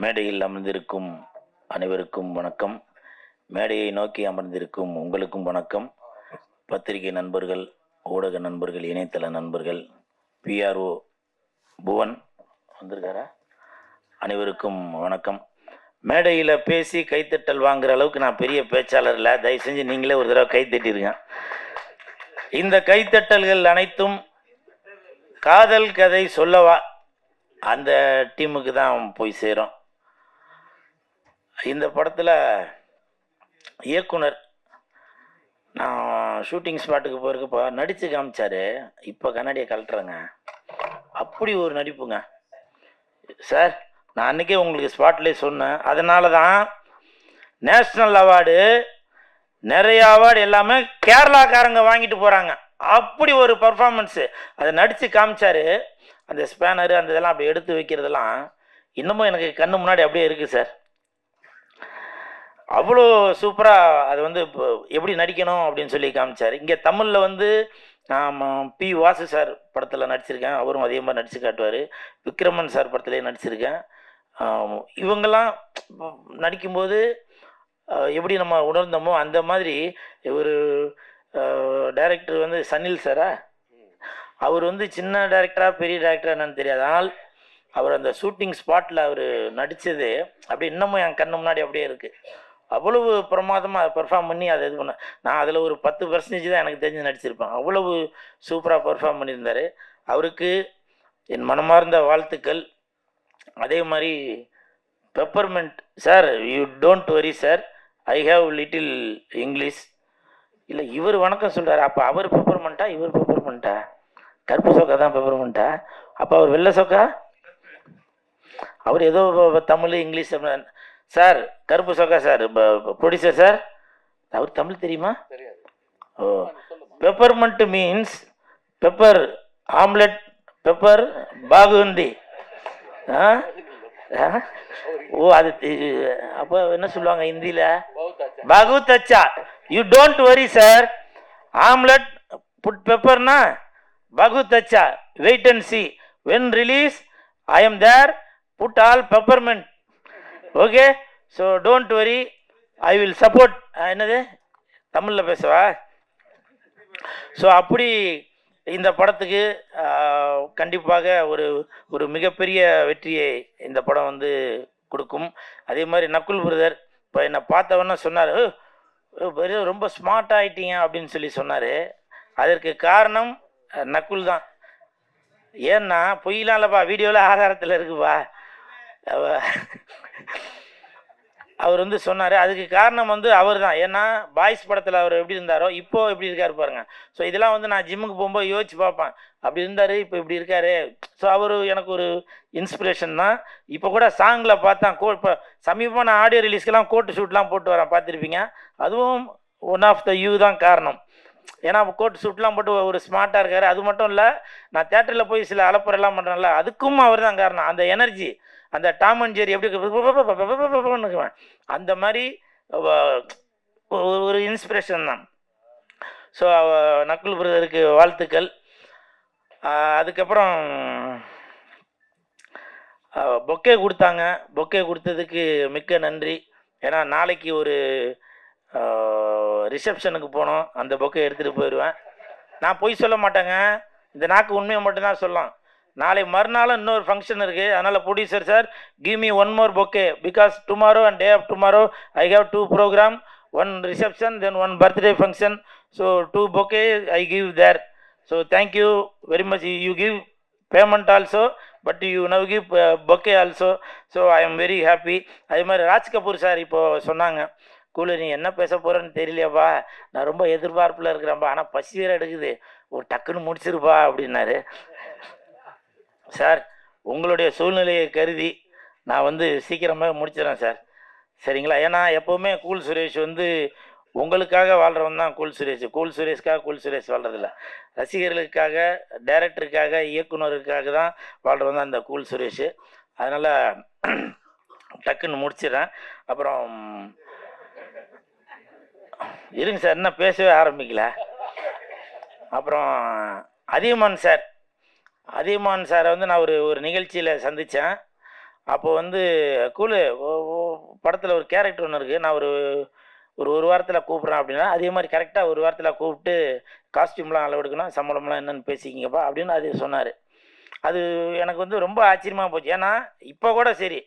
மேடையில் அமர்ந்திருக்கும் அனைவருக்கும் வணக்கம். மேடையை நோக்கி அமர்ந்திருக்கும் உங்களுக்கும் வணக்கம். பத்திரிகை நண்பர்கள், ஊடக நண்பர்கள், இணையதள நண்பர்கள், பிஆர்ஓ புவன் வந்திருக்காரா, அனைவருக்கும் வணக்கம். மேடையில் பேசி கைத்தட்டல் வாங்குற அளவுக்கு நான் பெரிய பேச்சாளர் இல்லை. தயவு செஞ்சு நீங்களே ஒரு தடவை கைத்தட்டிருங்க. இந்த கைத்தட்டல்கள் அனைத்தும் காதல் கதை சொல்லவா அந்த டீமுக்கு தான் போய் சேரும். இந்த படத்தில் இயக்குனர் நான் ஷூட்டிங் ஸ்பாட்டுக்கு போயிருக்கப்போ நடித்து காமிச்சார். இப்போ கண்ணாடியை கழட்டுறேங்க, அப்படி ஒரு நடிப்புங்க சார். நான் அன்றைக்கே உங்களுக்கு ஸ்பாட்லேயே சொன்னேன். அதனால தான் நேஷ்னல் அவார்டு, நிறைய அவார்டு எல்லாமே கேரளாக்காரங்க வாங்கிட்டு போகிறாங்க. அப்படி ஒரு பர்ஃபார்மன்ஸு அதை நடித்து காமிச்சார். அந்த ஸ்பேனரு அந்த இதெல்லாம் அப்படி எடுத்து வைக்கிறதெல்லாம் இன்னமும் எனக்கு கண்ணு முன்னாடி அப்படியே இருக்குது சார். அவ்வளோ சூப்பராக அது வந்து இப்போ எப்படி நடிக்கணும் அப்படின்னு சொல்லி காமிச்சார். இங்கே தமிழில் வந்து நான் பி வாசு சார் படத்தில் நடிச்சிருக்கேன், அவரும் அதே மாதிரி நடித்து காட்டுவார். விக்ரமன் சார் படத்துலேயே நடிச்சிருக்கேன். இவங்கெல்லாம் நடிக்கும்போது எப்படி நம்ம உணர்ந்தோமோ அந்த மாதிரி ஒரு டைரக்டர் வந்து சனில் சாரா, அவர் வந்து சின்ன டைரக்டரா பெரிய டைரக்டரா என்னன்னு தெரியாது. ஆனால் அவர் அந்த ஷூட்டிங் ஸ்பாட்டில் அவர் நடித்தது அப்படி இன்னமும் என் கண்ணு முன்னாடி அப்படியே இருக்குது. அவ்வளவு பிரமாதமாக பெர்ஃபார்ம் பண்ணி அதை இது பண்ண, நான் அதில் ஒரு 10% தான் எனக்கு தெரிஞ்சு நடிச்சிருப்பேன். அவ்வளவு சூப்பராக பெர்ஃபார்ம் பண்ணியிருந்தார். அவருக்கு என் மனமார்ந்த வாழ்த்துக்கள். அதே மாதிரி peppermint sir, you don't worry sir, I have little English. இல்லை இவர் வணக்கம் சொல்கிறார், அப்போ அவர் பெப்பர்மெண்ட்டா இவர் பெப்பர்மெண்ட்டா? கருப்பு சோக்கா தான் பெப்பர்மெண்ட்டா? அப்போ அவர் வெள்ளை சோக்கா? அவர் ஏதோ தமிழ் இங்கிலீஷ் சார். கருப்பு சோக்கா சார் ப்ரொடியூசர் சார், அவர் தமிழ் தெரியுமா? Oh, peppermint means pepper omelette, pepper பாகுந்தி. ஓ, அது அப்போ என்ன சொல்லுவாங்க ஹிந்தியில்? பகுத் அச்சா. You don't worry sir, omelette put பெப்பர்னா பகுத் அச்சா. Wait and see, when release I am there, put all peppermint. Okay, so don't worry, I will support. என்னது தமிழில் பேசவா? ஸோ அப்படி இந்த படத்துக்கு கண்டிப்பாக ஒரு ஒரு மிகப்பெரிய வெற்றியை இந்த படம் வந்து கொடுக்கும். அதே மாதிரி நக்குல் பிரதர் இப்போ என்னை பார்த்தவொன்னே சொன்னார், ரொம்ப ஸ்மார்ட் ஆகிட்டீங்க அப்படின்னு சொல்லி சொன்னார். அதற்கு காரணம் நக்குல் தான். ஏன்னா பொய்யலாம் இல்லைப்பா, வீடியோவில் ஆதாரத்தில் இருக்குப்பா. அவர் வந்து சொன்னார், அதுக்கு காரணம் வந்து அவர் தான். ஏன்னா பாய்ஸ் படத்தில் அவர் எப்படி இருந்தாரோ இப்போ எப்படி இருக்காரு பாருங்க. ஸோ இதெல்லாம் வந்து நான் ஜிம்முக்கு போகும்போது யோசிச்சு பார்ப்பேன், அப்படி இருந்தார் இப்போ இப்படி இருக்காரு. ஸோ அவர் எனக்கு ஒரு இன்ஸ்பிரேஷன் தான். இப்போ கூட சாங்கில் பார்த்தேன், இப்போ சமீபமாக நான் ஆடியோ ரிலீஸ்க்கெல்லாம் கோட்டு ஷூட்லாம் போட்டு வரேன், பார்த்துருப்பீங்க. அதுவும் ஒன் ஆஃப் த யூ தான் காரணம். ஏன்னா கோட் சூட்லாம் போட்டு ஒரு ஸ்மார்ட்டாக இருக்கார். அது மட்டும் இல்லை, நான் தேட்டரில் போய் சில அலப்பறையெல்லாம் பண்ணுறேன்ல, அதுக்கும் அவர் தான் காரணம். அந்த எனர்ஜி, அந்த டாம் அண்ட் ஜெர்ரி எப்படி அந்த மாதிரி ஒரு இன்ஸ்பிரேஷன் தான். ஸோ நக்குல் பிரதருக்கு வாழ்த்துக்கள். அதுக்கப்புறம் பொக்கே கொடுத்தாங்க. பொக்கே கொடுத்ததுக்கு மிக்க நன்றி. ஏன்னா நாளைக்கு ஒரு ரிசப்ஷனுக்கு போனோம், அந்த பொக்கை எடுத்துகிட்டு போயிடுவேன். நான் பொய் சொல்ல மாட்டேங்க, இந்த நாக்கு உண்மையை மட்டும்தான் சொல்லலாம். நாளை மறுநாளும் இன்னொரு ஃபங்க்ஷன் இருக்குது. அதனால் producer sir, give me one more bouquet, because tomorrow and day of tomorrow I have 2 programme, 1 reception, then 1 birthday function. So 2 bouquet I give there. So thank you very much. You give payment also, but you now give bouquet also. So I am very happy. அதே மாதிரி Raj Kapoor sir இப்போது சொன்னாங்க, கூலு நீ என்ன பேச போகிறேன்னு தெரியலையாப்பா, நான் ரொம்ப எதிர்பார்ப்பில் இருக்கிறேன்ப்பா, ஆனால் பசி வேறு எடுக்குது, ஒரு டக்குன்னு முடிச்சிருப்பா அப்படின்னாரு. சார் உங்களுடைய சூழ்நிலையை கருதி நான் வந்து சீக்கிரமாக முடிச்சிடறேன் சார், சரிங்களா? ஏன்னா எப்போவுமே கூல் சுரேஷ் வந்து உங்களுக்காக வாழ்கிறவன் தான் கூல் சுரேஷ். கூல் சுரேஷ்காக கூல் சுரேஷ் வாழ்கிறதில்ல, ரசிகர்களுக்காக, டைரக்டருக்காக, இயக்குனருக்காக தான் வாழ்கிறவன் தான் இந்த கூல் சுரேஷ். அதனால் டக்குன்னு முடிச்சிடறேன். அப்புறம் இருங்க சார், இன்னும் பேசவே ஆரம்பிக்கல. அப்புறம் அதியமான் சார், அதியமான் சாரை வந்து நான் ஒரு நிகழ்ச்சியில் சந்தித்தேன். அப்போ வந்து கூலு படத்தில் ஒரு கேரக்டர் ஒன்று இருக்குது, நான் ஒரு ஒரு ஒரு வாரத்தில் கூப்பிட்றேன் அப்படின்னா, அதே மாதிரி கரெக்டாக ஒரு வாரத்தில் கூப்பிட்டு காஸ்டியூம்லாம் அளவெடுக்கணும், சம்பளம்லாம் என்னென்னு பேசிக்கிங்கப்பா அப்படின்னு அது சொன்னார். அது எனக்கு வந்து ரொம்ப ஆச்சரியமாக போச்சு. ஏன்னா இப்போ கூட சரி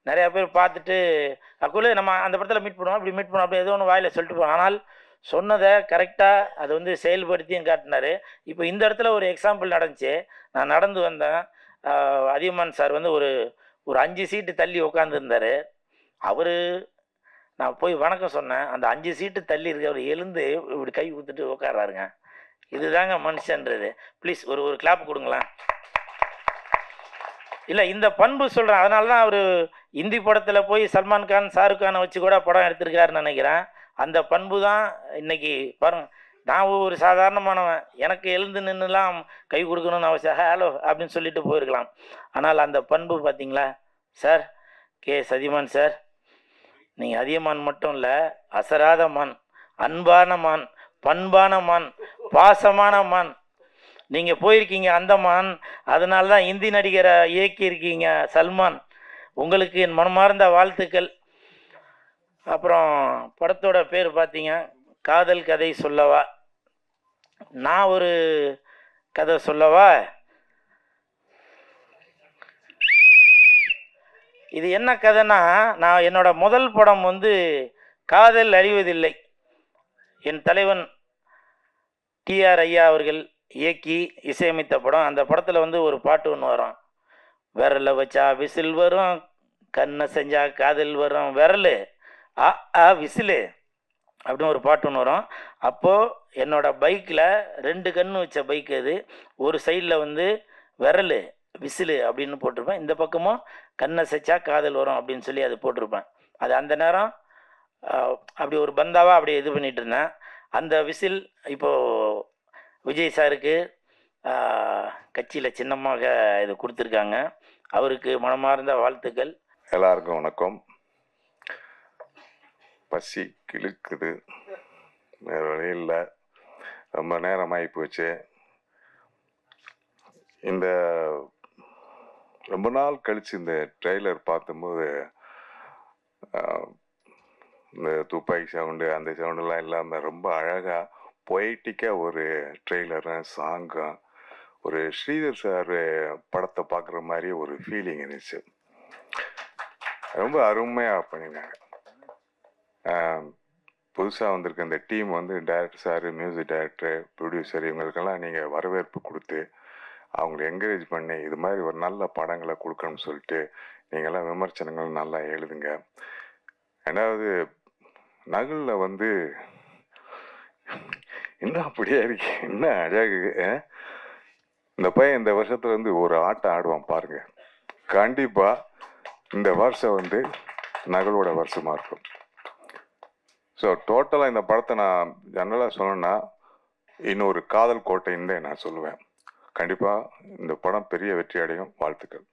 நிறையா பேர் பார்த்துட்டு அக்குள்ளே நம்ம அந்த படத்தில் மீட் பண்ணுவோம், அப்படி மீட் பண்ணுவோம், அப்படி ஏதோ ஒன்று வாயில் சொல்லிட்டு போவோம். ஆனால் சொன்னதை கரெக்டாக அதை வந்து செயல்படுத்தியும் காட்டினார். இப்போ இந்த இடத்துல ஒரு எக்ஸாம்பிள் நடந்துச்சு. நான் நடந்து வந்தேன். அதியமான் சார் வந்து ஒரு ஒரு 5 சீட்டு தள்ளி உட்காந்துருந்தார். அவர் நான் போய் வணக்கம் சொன்னேன். அந்த 5 சீட்டு தள்ளி இருக்க அவர் எழுந்து இப்படி கை ஊத்துட்டு உட்கார்றாருங்க. இதுதாங்க மனுஷன்றது. ப்ளீஸ் ஒரு ஒரு கிளாப் கொடுங்களேன். இல்லை இந்த பண்பு சொல்கிறேன். அதனால தான் அவர் இந்தி படத்தில் போய் சல்மான் கான், ஷாருக் கானை வச்சு கூட படம் எடுத்திருக்காருன்னு நினைக்கிறேன். அந்த பண்பு தான் இன்னைக்கு பாருங்க. நான் ஒரு சாதாரணமானவன், எனக்கு எழுந்து நின்றுலாம் கை கொடுக்கணும்னு அவசியம், ஹலோ அப்படின்னு சொல்லிட்டு போயிருக்கலாம். ஆனால் அந்த பண்பு பார்த்தீங்களா சார்? அதியமான் சார், நீங்கள் அதியமான் மட்டும் இல்லை, அசராத மான், அன்பான மான், பண்பான மான், பாசமான மான். நீங்கள் போயிருக்கீங்க அந்தமான், அதனால தான் இந்தி நடிகரை இயக்கியிருக்கீங்க சல்மான். உங்களுக்கு என் மனமார்ந்த வாழ்த்துக்கள். அப்புறம் படத்தோட பேர் பார்த்தீங்க காதல் கதை சொல்லவா. நான் ஒரு கதை சொல்லவா? இது என்ன கதைன்னா, நான் என்னோட முதல் படம் வந்து காதல் அழிவதில்லை. என் தலைவன் டிஆர் ஐயா அவர்கள் இயக்கி இசையமைத்த படம். அந்த படத்தில் வந்து ஒரு பாட்டு ஒன்று வரும், விரலை வச்சா விசில் வரும், கண்ணை செஞ்சா காதல் வரும், விரல் ஆ விசிலு அப்படின்னு ஒரு பாட்டு ஒன்று வரும். அப்போது என்னோடய பைக்கில் 2 கன்று வச்ச பைக் அது. ஒரு சைடில் வந்து விரல் விசிலு அப்படின்னு போட்டிருப்பேன், இந்த பக்கமும் கண்ணை செச்சா காதல் வரும் அப்படின்னு சொல்லி அது போட்டிருப்பேன். அது அந்த நேரம் அப்படி ஒரு பந்தாவாக அப்படி இது பண்ணிகிட்டு இருந்தேன். அந்த விசில் இப்போது விஜய் சாருக்கு கட்சியில் சின்னமாக இது கொடுத்துருக்காங்க. அவருக்கு மனமார்ந்த வாழ்த்துக்கள். எல்லாருக்கும் வணக்கம். பசி கிழக்குது, வேறு வழி இல்லை, ரொம்ப நேரமாகி போச்சு. இந்த ரொம்ப நாள் கழித்து இந்த ட்ரெய்லர் பார்க்கும்போது இந்த துப்பாக்கி சவுண்டு அந்த சவுண்டெல்லாம் இல்லாமல் ரொம்ப அழகாக பொய்டிக்காக ஒரு ட்ரெய்லரும் சாங்கும், ஒரு ஸ்ரீதர் சார் படத்தை பார்க்குற மாதிரி ஒரு ஃபீலிங் இருந்துச்சு. ரொம்ப அருமையாக பண்ணினாங்க. புதுசாக வந்திருக்க இந்த டீம் வந்து director sir, music director, producer, இவங்களுக்கெல்லாம் நீங்கள் வரவேற்பு கொடுத்து அவங்கள என்கரேஜ் பண்ணி இது மாதிரி ஒரு நல்ல படங்களை கொடுக்கணும்னு சொல்லிட்டு நீங்கள்லாம் விமர்சனங்கள் நல்லா எழுதுங்க. ரெண்டாவது, நகுலில் வந்து இன்னும் அப்படியே இருக்கு, என்ன அழகு. இந்த பையன் இந்த வருஷத்துல வந்து ஒரு ஆட்டம் ஆடுவான் பாருங்க. கண்டிப்பாக இந்த வருஷம் வந்து நகுலோட வருஷமாக இருக்கும். ஸோ டோட்டலாக இந்த படத்தை நான் ஜெனரலாக சொல்லணும்னா இன்னொரு காதல் கோட்டைன்னு தான் நான் சொல்லுவேன். கண்டிப்பாக இந்த படம் பெரிய வெற்றி அடையும். வாழ்த்துக்கள்.